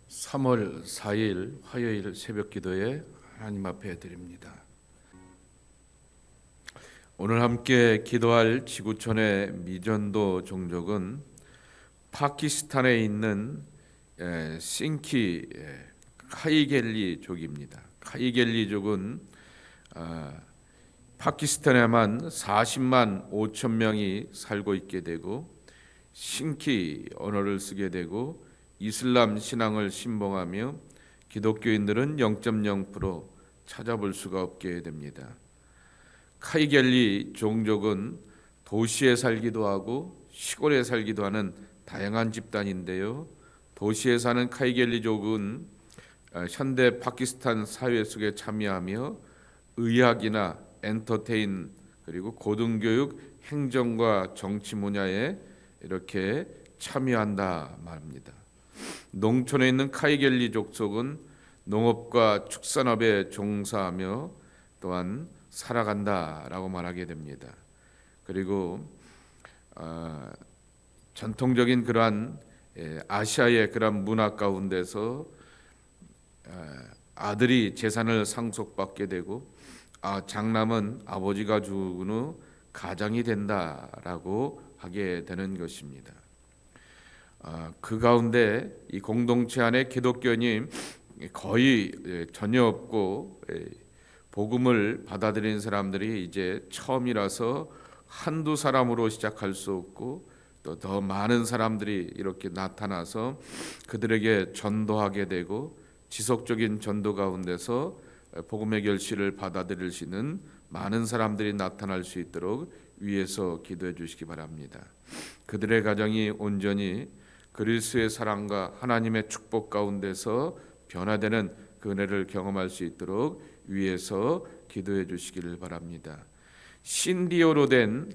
3월 4일 화요일 새벽 기도에 하나님 앞에 드립니다. 오늘 함께 기도할 지구촌의 미전도 종족은 파키스탄에 있는 싱키 카이겔리족입니다. 카이겔리족은 파키스탄에만 40만 5천 명이 살고 있게 되고 싱키 언어를 쓰게 되고 이슬람 신앙을 신봉하며 기독교인들은 0.0% 찾아볼 수가 없게 됩니다. 카이겔리 종족은 도시에 살기도 하고 시골에 살기도 하는 다양한 집단인데요. 도시에 사는 카이겔리족은 현대 파키스탄 사회 속에 참여하며 의학이나 엔터테인 그리고 고등교육, 행정과 정치 분야에 이렇게 참여한다 말입니다. 농촌에 있는 카이겔리족 속은 농업과 축산업에 종사하며 또한 살아간다라고 말하게 됩니다. 그리고 전통적인 그러한 아시아의 그런 문화 가운데서 아들이 재산을 상속받게 되고 장남은 아버지가 죽은 후 가장이 된다라고 하게 되는 것입니다. 그 가운데 이 공동체 안에 기독교인이 거의 전혀 없고 복음을 받아들인 사람들이 이제 처음이라서 한두 사람으로 시작할 수 없고 또 더 많은 사람들이 이렇게 나타나서 그들에게 전도하게 되고 지속적인 전도 가운데서 복음의 결실을 받아들일 수 있는 많은 사람들이 나타날 수 있도록 위에서 기도해 주시기 바랍니다. 그들의 가정이 온전히 그리스도의 사랑과 하나님의 축복 가운데서 변화되는 그 은혜를 경험할 수 있도록 위에서 기도해 주시기를 바랍니다. 신디오로 된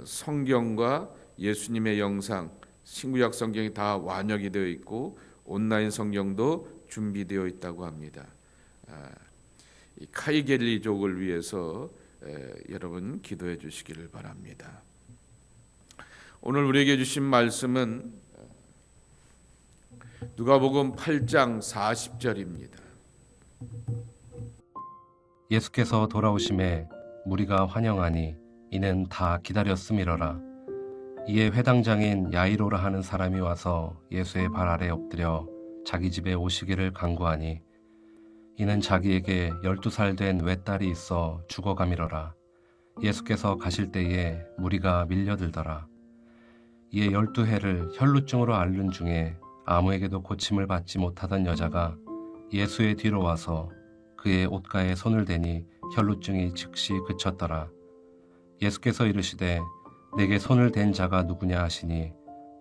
성경과 예수님의 영상, 신구약 성경이 다 완역이 되어 있고 온라인 성경도 준비되어 있다고 합니다. 이 카이겔리족을 위해서 여러분 기도해 주시기를 바랍니다. 오늘 우리에게 주신 말씀은 누가복음 8장 40절입니다. 예수께서 돌아오심에 무리가 환영하니 이는 다 기다렸음이러라. 이에 회당장인 야이로라 하는 사람이 와서 예수의 발 아래 엎드려 자기 집에 오시기를 간구하니 이는 자기에게 12살 된 외딸이 있어 죽어가미러라. 예수께서 가실 때에 무리가 밀려들더라. 이에 12해를 혈루증으로 앓는 중에 아무에게도 고침을 받지 못하던 여자가 예수의 뒤로 와서 그의 옷가에 손을 대니 혈루증이 즉시 그쳤더라. 예수께서 이르시되 내게 손을 댄 자가 누구냐 하시니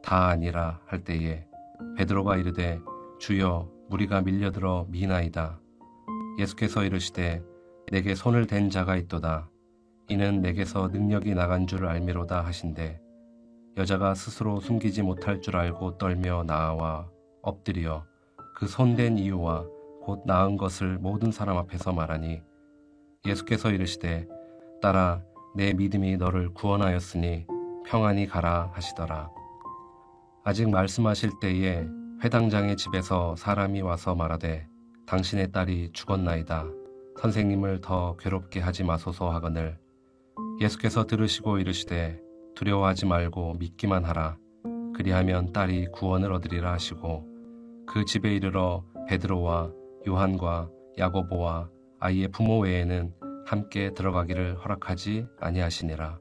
다 아니라 할 때에 베드로가 이르되 주여 무리가 밀려들어 미나이다. 예수께서 이르시되 내게 손을 댄 자가 있도다. 이는 내게서 능력이 나간 줄 알미로다 하신대 여자가 스스로 숨기지 못할 줄 알고 떨며 나와 엎드려 그 손댄 이유와 곧 나은 것을 모든 사람 앞에서 말하니 예수께서 이르시되 딸아 내 믿음이 너를 구원하였으니 평안히 가라 하시더라. 아직 말씀하실 때에 회당장의 집에서 사람이 와서 말하되 당신의 딸이 죽었나이다. 선생님을 더 괴롭게 하지 마소서 하거늘 예수께서 들으시고 이르시되 두려워하지 말고 믿기만 하라. 그리하면 딸이 구원을 얻으리라 하시고 그 집에 이르러 베드로와 요한과 야고보와 아이의 부모 외에는 함께 들어가기를 허락하지 아니하시니라.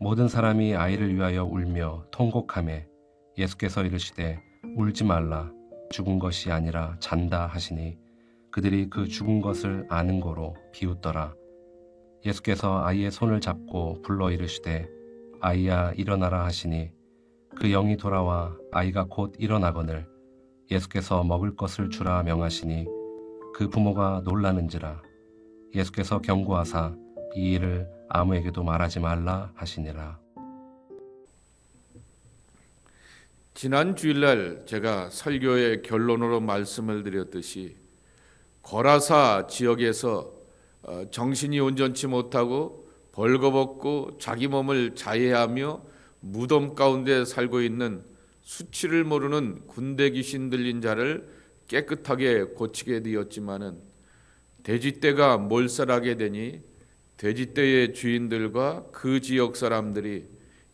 모든 사람이 아이를 위하여 울며 통곡하매 예수께서 이르시되 울지 말라. 죽은 것이 아니라 잔다 하시니 그들이 그 죽은 것을 아는 고로 비웃더라. 예수께서 아이의 손을 잡고 불러 이르시되 아이야 일어나라 하시니 그 영이 돌아와 아이가 곧 일어나거늘 예수께서 먹을 것을 주라 명하시니 그 부모가 놀라는지라. 예수께서 경고하사 이 일을 아무에게도 말하지 말라 하시니라. 지난 주일날 제가 설교의 결론으로 말씀을 드렸듯이 거라사 지역에서 정신이 온전치 못하고 벌거벗고 자기 몸을 자해하며 무덤 가운데 살고 있는 수치를 모르는 군대 귀신 들린 자를 깨끗하게 고치게 되었지만은 돼지떼가 몰살하게 되니 돼지떼의 주인들과 그 지역 사람들이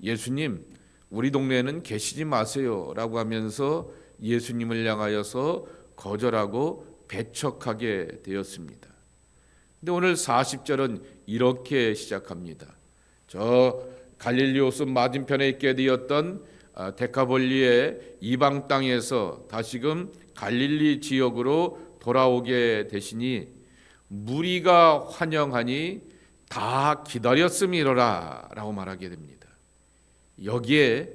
예수님, 우리 동네에는 계시지 마세요 라고 하면서 예수님을 향하여서 거절하고 배척하게 되었습니다. 근데 오늘 40절은 이렇게 시작합니다. 저 갈릴리 호수 맞은편에 있게 되었던 데카볼리의 이방 땅에서 다시금 갈릴리 지역으로 돌아오게 되시니 무리가 환영하니 다 기다렸음이로라 라고 말하게 됩니다. 여기에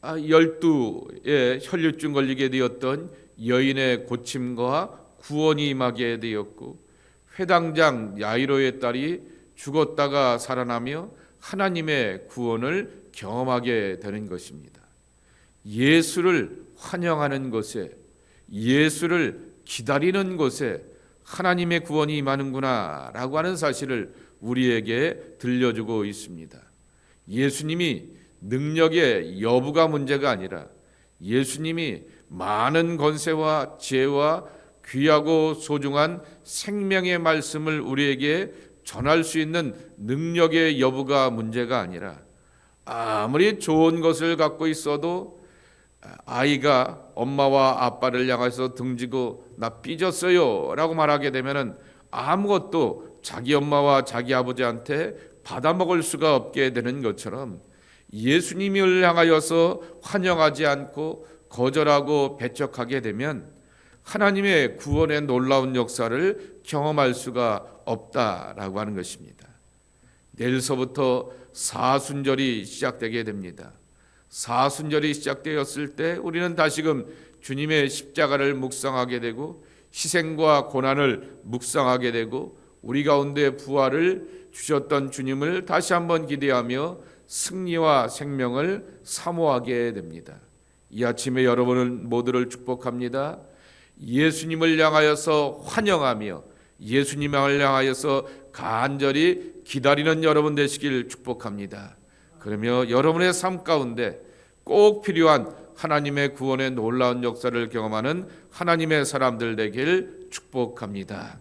12의 혈류증 걸리게 되었던 여인의 고침과 구원이 임하게 되었고 회당장 야이로의 딸이 죽었다가 살아나며 하나님의 구원을 경험하게 되는 것입니다. 예수를 환영하는 것에, 예수를 기다리는 것에 하나님의 구원이 임하는구나 라고 하는 사실을 우리에게 들려주고 있습니다. 예수님이 능력의 여부가 문제가 아니라 예수님이 많은 권세와 지혜와 귀하고 소중한 생명의 말씀을 우리에게 전할 수 있는 능력의 여부가 문제가 아니라 아무리 좋은 것을 갖고 있어도 아이가 엄마와 아빠를 향해서 등지고 나 삐졌어요 라고 말하게 되면 아무것도 자기 엄마와 자기 아버지한테 받아먹을 수가 없게 되는 것처럼 예수님을 향하여서 환영하지 않고 거절하고 배척하게 되면 하나님의 구원의 놀라운 역사를 경험할 수가 없다라고 하는 것입니다. 내일서부터 사순절이 시작되게 됩니다. 사순절이 시작되었을 때 우리는 다시금 주님의 십자가를 묵상하게 되고 희생과 고난을 묵상하게 되고 우리 가운데 부활을 주셨던 주님을 다시 한번 기대하며 승리와 생명을 사모하게 됩니다. 이 아침에 여러분을 모두를 축복합니다. 예수님을 향하여서 환영하며 예수님을 향하여서 간절히 기다리는 여러분 되시길 축복합니다. 그러며 여러분의 삶 가운데 꼭 필요한 하나님의 구원의 놀라운 역사를 경험하는 하나님의 사람들 되길 축복합니다.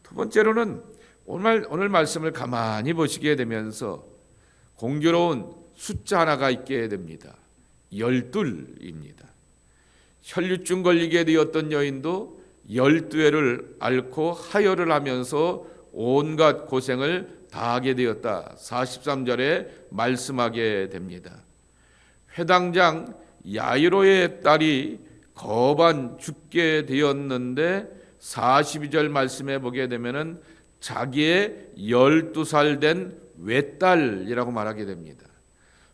두 번째로는 오늘 말씀을 가만히 보시게 되면서 공교로운 숫자 하나가 있게 됩니다. 12입니다. 혈류증 걸리게 되었던 여인도 12회를 앓고 하혈을 하면서 온갖 고생을 다하게 되었다. 43절에 말씀하게 됩니다. 회당장 야이로의 딸이 거반 죽게 되었는데 42절 말씀에 보게 되면은 자기의 12살 된 외딸이라고 말하게 됩니다.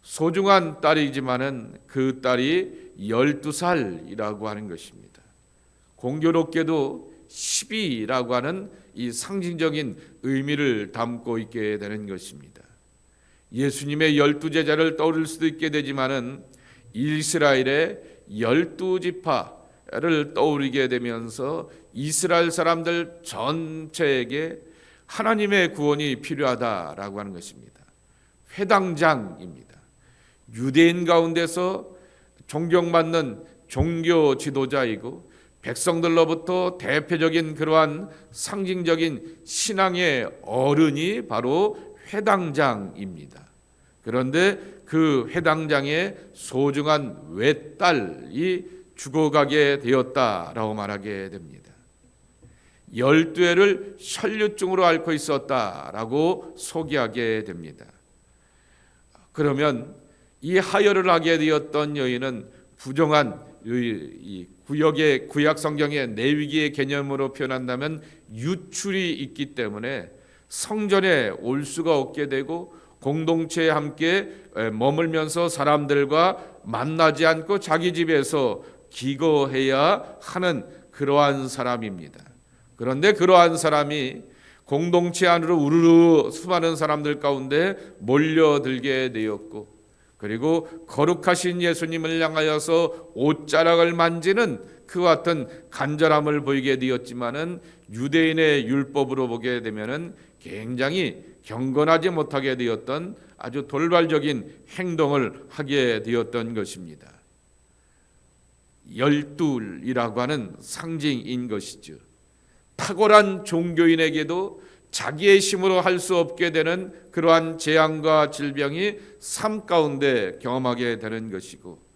소중한 딸이지만은 그 딸이 12살이라고 하는 것입니다. 공교롭게도 12라고 하는 이 상징적인 의미를 담고 있게 되는 것입니다. 예수님의 12제자를 떠올릴 수도 있게 되지만은 이스라엘의 12지파를 떠올리게 되면서 이스라엘 사람들 전체에게 하나님의 구원이 필요하다라고 하는 것입니다. 회당장입니다. 유대인 가운데서 존경받는 종교 지도자이고 백성들로부터 대표적인 그러한 상징적인 신앙의 어른이 바로 회당장입니다. 그런데 그 회당장의 소중한 외딸이 죽어가게 되었다라고 말하게 됩니다. 12회를 혈류증으로 앓고 있었다라고 소개하게 됩니다. 그러면 이 하혈을 하게 되었던 여인은 부정한 이 구역의 구약 성경의 내위기의 개념으로 표현한다면 유출이 있기 때문에 성전에 올 수가 없게 되고 공동체에 함께 머물면서 사람들과 만나지 않고 자기 집에서 기거해야 하는 그러한 사람입니다. 그런데 그러한 사람이 공동체 안으로 우르르 수많은 사람들 가운데 몰려들게 되었고 그리고 거룩하신 예수님을 향하여서 옷자락을 만지는 그와 같은 간절함을 보이게 되었지만은 유대인의 율법으로 보게 되면은 굉장히 경건하지 못하게 되었던 아주 돌발적인 행동을 하게 되었던 것입니다. 열둘이라고 하는 상징인 것이죠. 탁월한 종교인에게도 자기의 힘으로 할 수 없게 되는 그러한 재앙과 질병이 삶 가운데 경험하게 되는 것이고,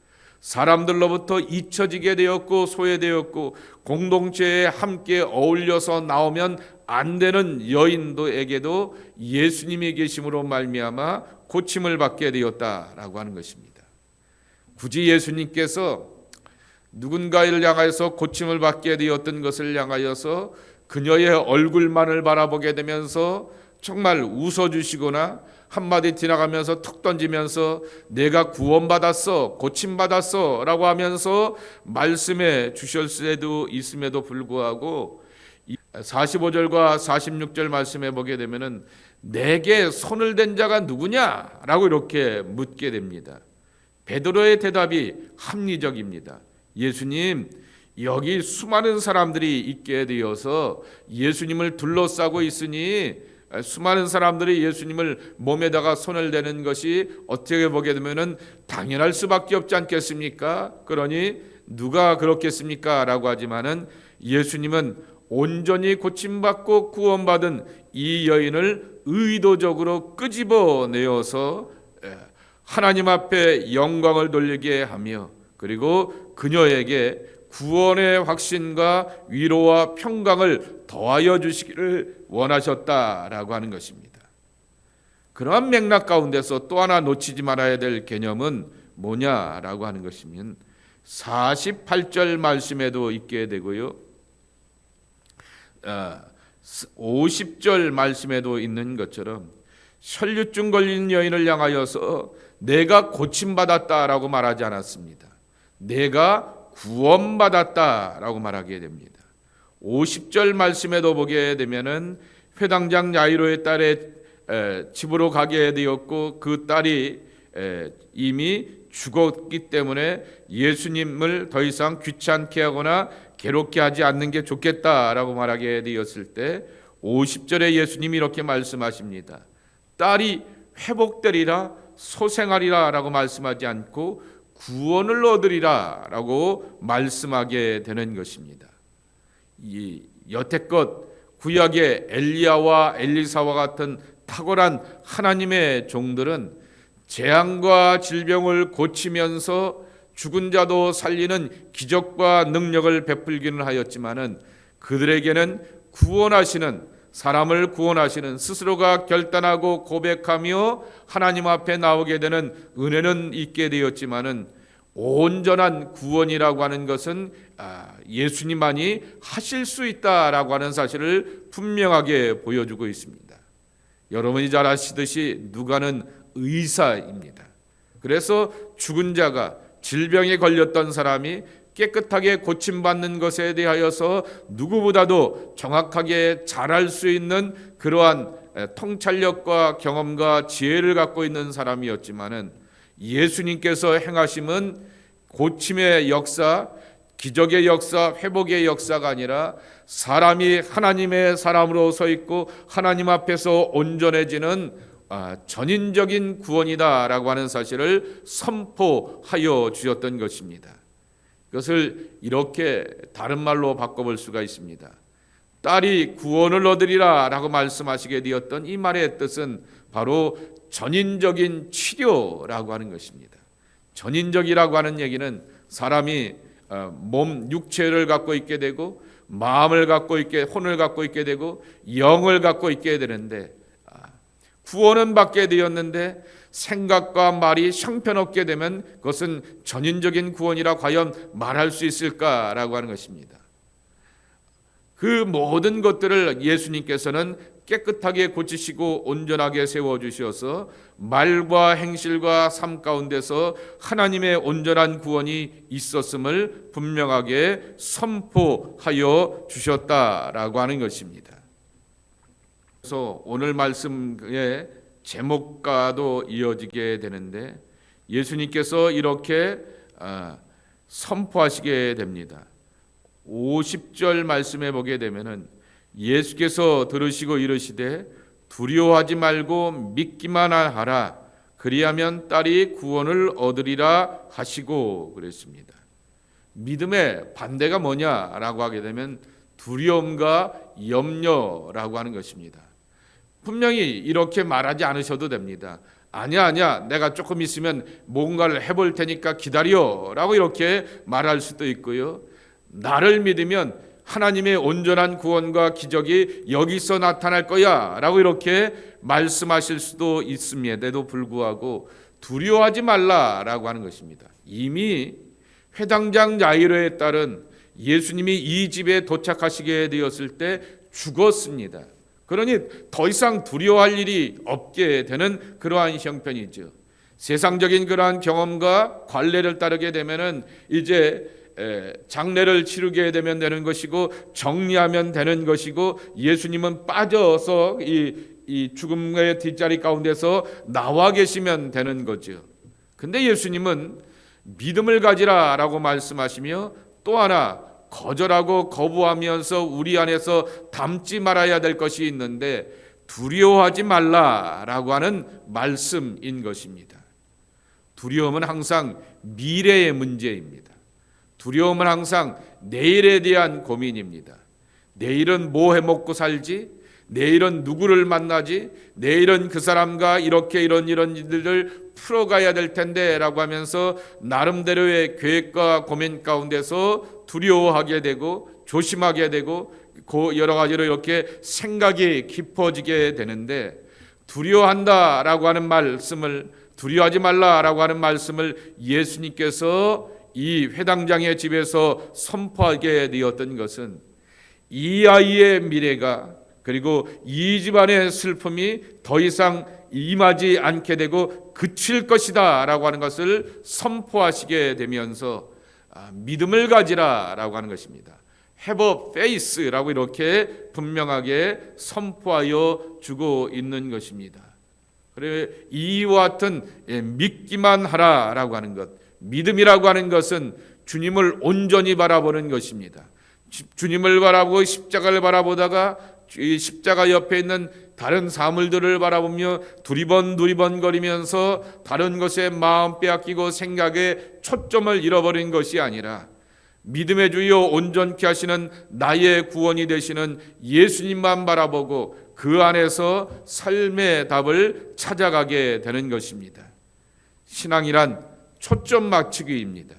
사람들로부터 잊혀지게 되었고 소외되었고 공동체에 함께 어울려서 나오면 안 되는 여인도에게도 예수님이 계심으로 말미암아 고침을 받게 되었다라고 하는 것입니다. 굳이 예수님께서 누군가를 향하여서 고침을 받게 되었던 것을 향하여서 그녀의 얼굴만을 바라보게 되면서 정말 웃어주시거나 한마디 지나가면서 툭 던지면서 내가 구원받았어, 고침받았어 라고 하면서 말씀해 주실 수도 있음에도 불구하고 45절과 46절 말씀해 보게 되면은 내게 손을 댄 자가 누구냐라고 이렇게 묻게 됩니다. 베드로의 대답이 합리적입니다. 예수님, 여기 수많은 사람들이 있게 되어서 예수님을 둘러싸고 있으니 수많은 사람들이 예수님을 몸에다가 손을 대는 것이 어떻게 보게 되면은 당연할 수밖에 없지 않겠습니까? 그러니 누가 그렇겠습니까? 라고 하지만은 예수님은 온전히 고침받고 구원받은 이 여인을 의도적으로 끄집어내어서 하나님 앞에 영광을 돌리게 하며, 그리고 그녀에게 구원의 확신과 위로와 평강을 더하여 주시기를 원하셨다라고 하는 것입니다. 그러한 맥락 가운데서 또 하나 놓치지 말아야 될 개념은 뭐냐라고 하는 것이면 48절 말씀에도 있게 되고요, 50절 말씀에도 있는 것처럼 혈류증 걸린 여인을 향하여서 내가 고침받았다라고 말하지 않았습니다. 내가 구원받았다라고 말하게 됩니다. 50절 말씀에도 보게 되면은 회당장 야이로의 딸의 집으로 가게 되었고 그 딸이 이미 죽었기 때문에 예수님을 더 이상 귀찮게 하거나 괴롭게 하지 않는 게 좋겠다라고 말하게 되었을 때 50절에 예수님이 이렇게 말씀하십니다. 딸이 회복되리라 소생하리라 라고 말씀하지 않고 구원을 얻으리라 라고 말씀하게 되는 것입니다. 이 여태껏 구약의 엘리야와 엘리사와 같은 탁월한 하나님의 종들은 재앙과 질병을 고치면서 죽은 자도 살리는 기적과 능력을 베풀기는 하였지만은 그들에게는 구원하시는, 사람을 구원하시는, 스스로가 결단하고 고백하며 하나님 앞에 나오게 되는 은혜는 있게 되었지만은 온전한 구원이라고 하는 것은 예수님만이 하실 수 있다라고 하는 사실을 분명하게 보여주고 있습니다. 여러분이 잘 아시듯이 누가는 의사입니다. 그래서 죽은 자가, 질병에 걸렸던 사람이 깨끗하게 고침받는 것에 대하여서 누구보다도 정확하게 잘할 수 있는 그러한 통찰력과 경험과 지혜를 갖고 있는 사람이었지만은 예수님께서 행하심은 고침의 역사, 기적의 역사, 회복의 역사가 아니라 사람이 하나님의 사람으로 서 있고 하나님 앞에서 온전해지는 전인적인 구원이다라고 하는 사실을 선포하여 주셨던 것입니다. 이것을 이렇게 다른 말로 바꿔볼 수가 있습니다. 딸이 구원을 얻으리라 라고 말씀하시게 되었던 이 말의 뜻은 바로 전인적인 치료라고 하는 것입니다. 전인적이라고 하는 얘기는 사람이 몸, 육체를 갖고 있게 되고 마음을 갖고 있게, 혼을 갖고 있게 되고 영을 갖고 있게 되는데, 구원은 받게 되었는데 생각과 말이 형편없게 되면 그것은 전인적인 구원이라 과연 말할 수 있을까라고 하는 것입니다. 그 모든 것들을 예수님께서는 깨끗하게 고치시고 온전하게 세워주셔서 말과 행실과 삶 가운데서 하나님의 온전한 구원이 있었음을 분명하게 선포하여 주셨다라고 하는 것입니다. 그래서 오늘 말씀의 제목과도 이어지게 되는데 예수님께서 이렇게 선포하시게 됩니다. 50절 말씀해 보게 되면은 예수께서 들으시고 이르시되 두려워하지 말고 믿기만 하라 그리하면 딸이 구원을 얻으리라 하시고 그랬습니다. 믿음의 반대가 뭐냐라고 하게 되면 두려움과 염려라고 하는 것입니다. 분명히 이렇게 말하지 않으셔도 됩니다. 아니야, 내가 조금 있으면 뭔가를 해볼 테니까 기다려라고 이렇게 말할 수도 있고요. 나를 믿으면 하나님의 온전한 구원과 기적이 여기서 나타날 거야 라고 이렇게 말씀하실 수도 있음에도 불구하고 두려워하지 말라라고 하는 것입니다. 이미 회당장 야이로에 따른 예수님이 이 집에 도착하시게 되었을 때 죽었습니다. 그러니 더 이상 두려워할 일이 없게 되는 그러한 형편이죠. 세상적인 그러한 경험과 관례를 따르게 되면은 이제 장례를 치르게 되면 되는 것이고 정리하면 되는 것이고 예수님은 빠져서 이 죽음의 뒷자리 가운데서 나와 계시면 되는 거죠. 근데 예수님은 믿음을 가지라라고 말씀하시며 또 하나 거절하고 거부하면서 우리 안에서 담지 말아야 될 것이 있는데 두려워하지 말라라고 하는 말씀인 것입니다. 두려움은 항상 미래의 문제입니다. 두려움은 항상 내일에 대한 고민입니다. 내일은 뭐 해먹고 살지? 내일은 누구를 만나지? 내일은 그 사람과 이렇게 이런 일들을 풀어가야 될 텐데 라고 하면서 나름대로의 계획과 고민 가운데서 두려워하게 되고 조심하게 되고 여러 가지로 이렇게 생각이 깊어지게 되는데 두려워한다라고 하는 말씀을 두려워하지 말라라고 하는 말씀을 예수님께서 이 회당장의 집에서 선포하게 되었던 것은 이 아이의 미래가 그리고 이 집안의 슬픔이 더 이상 임하지 않게 되고 그칠 것이다 라고 하는 것을 선포하시게 되면서 믿음을 가지라 라고 하는 것입니다. Have a faith라고 이렇게 분명하게 선포하여 주고 있는 것입니다. 그래 이와 같은 믿기만 하라라고 하는 것, 믿음이라고 하는 것은 주님을 온전히 바라보는 것입니다. 주님을 바라보고 십자가를 바라보다가 이 십자가 옆에 있는 다른 사물들을 바라보며 두리번거리면서 다른 것에 마음 빼앗기고 생각에 초점을 잃어버린 것이 아니라 믿음의 주여 온전케 하시는 나의 구원이 되시는 예수님만 바라보고 그 안에서 삶의 답을 찾아가게 되는 것입니다. 신앙이란 초점 맞추기입니다.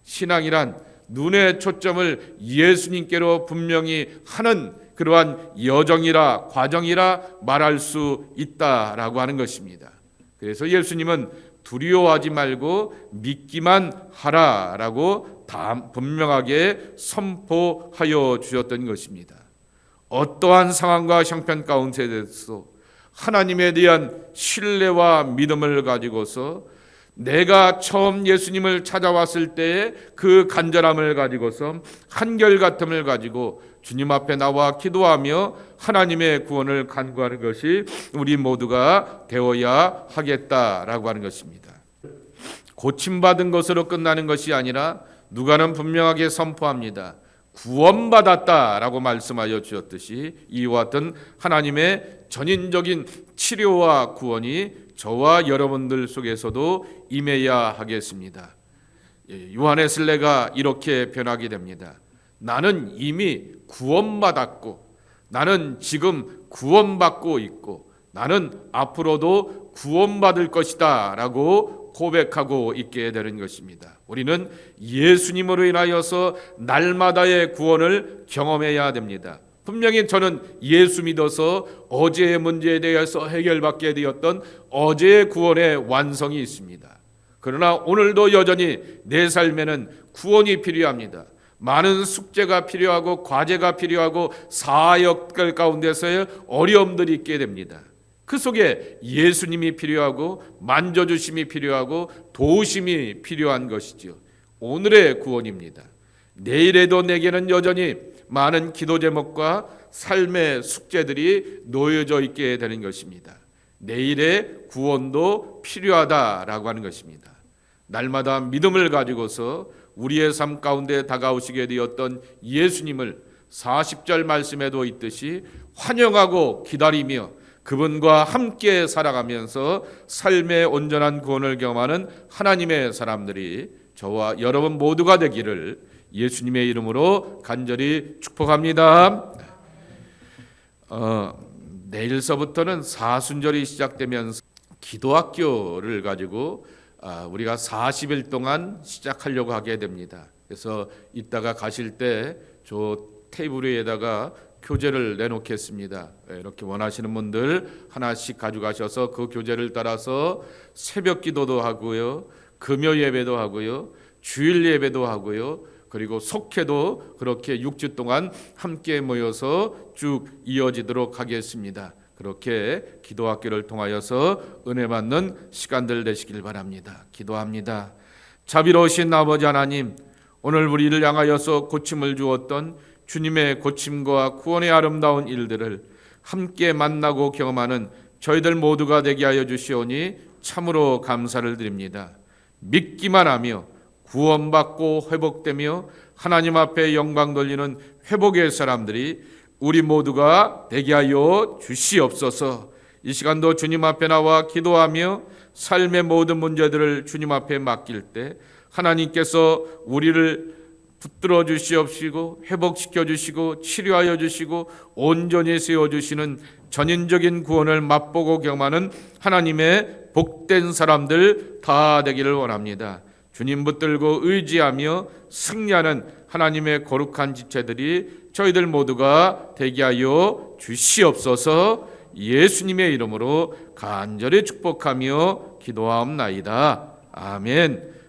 신앙이란 눈의 초점을 예수님께로 분명히 하는 그러한 여정이라 과정이라 말할 수 있다라고 하는 것입니다. 그래서 예수님은 두려워하지 말고 믿기만 하라라고 분명하게 선포하여 주셨던 것입니다. 어떠한 상황과 형편 가운데서 하나님에 대한 신뢰와 믿음을 가지고서 내가 처음 예수님을 찾아왔을 때의 그 간절함을 가지고서 한결같음을 가지고 주님 앞에 나와 기도하며 하나님의 구원을 간구하는 것이 우리 모두가 되어야 하겠다라고 하는 것입니다. 고침받은 것으로 끝나는 것이 아니라 누가는 분명하게 선포합니다. 구원받았다라고 말씀하여 주셨듯이 이와 같은 하나님의 전인적인 치료와 구원이 저와 여러분들 속에서도 임해야 하겠습니다. 요한의 슬레가 이렇게 변하게 됩니다. 나는 이미 구원받았고 나는 지금 구원받고 있고 나는 앞으로도 구원받을 것이다 라고 고백하고 있게 되는 것입니다. 우리는 예수님으로 인하여서 날마다의 구원을 경험해야 됩니다. 분명히 저는 예수 믿어서 어제의 문제에 대해서 해결받게 되었던 어제의 구원의 완성이 있습니다. 그러나 오늘도 여전히 내 삶에는 구원이 필요합니다. 많은 숙제가 필요하고 과제가 필요하고 사역들 가운데서의 어려움들이 있게 됩니다. 그 속에 예수님이 필요하고 만져주심이 필요하고 도우심이 필요한 것이죠. 오늘의 구원입니다. 내일에도 내게는 여전히 많은 기도 제목과 삶의 숙제들이 놓여져 있게 되는 것입니다. 내일의 구원도 필요하다라고 하는 것입니다. 날마다 믿음을 가지고서 우리의 삶 가운데 다가오시게 되었던 예수님을 40절 말씀에도 있듯이 환영하고 기다리며 그분과 함께 살아가면서 삶의 온전한 구원을 경험하는 하나님의 사람들이 저와 여러분 모두가 되기를 예수님의 이름으로 간절히 축복합니다. 내일서부터는 사순절이 시작되면서 기도학교를 가지고 우리가 40일 동안 시작하려고 하게 됩니다. 그래서 이따가 가실 때 저 테이블 위에다가 교재를 내놓겠습니다. 이렇게 원하시는 분들 하나씩 가져가셔서 그 교재를 따라서 새벽 기도도 하고요, 금요 예배도 하고요, 주일 예배도 하고요, 그리고 속회도 그렇게 6주 동안 함께 모여서 쭉 이어지도록 하겠습니다. 그렇게 기도학교를 통하여서 은혜 받는 시간들 되시길 바랍니다. 기도합니다. 자비로우신 아버지 하나님, 오늘 우리를 향하여서 고침을 주었던 주님의 고침과 구원의 아름다운 일들을 함께 만나고 경험하는 저희들 모두가 되게 하여 주시오니 참으로 감사를 드립니다. 믿기만 하며 구원받고 회복되며 하나님 앞에 영광 돌리는 회복의 사람들이 우리 모두가 되게 하여 주시옵소서. 이 시간도 주님 앞에 나와 기도하며 삶의 모든 문제들을 주님 앞에 맡길 때 하나님께서 우리를 붙들어 주시옵시고 회복시켜 주시고 치료하여 주시고 온전히 세워 주시는 전인적인 구원을 맛보고 경험하는 하나님의 복된 사람들 다 되기를 원합니다. 주님 붙들고 의지하며 승리하는 하나님의 거룩한 지체들이 저희들 모두가 되게 하여 주시옵소서. 예수님의 이름으로 간절히 축복하며 기도하옵나이다. 아멘.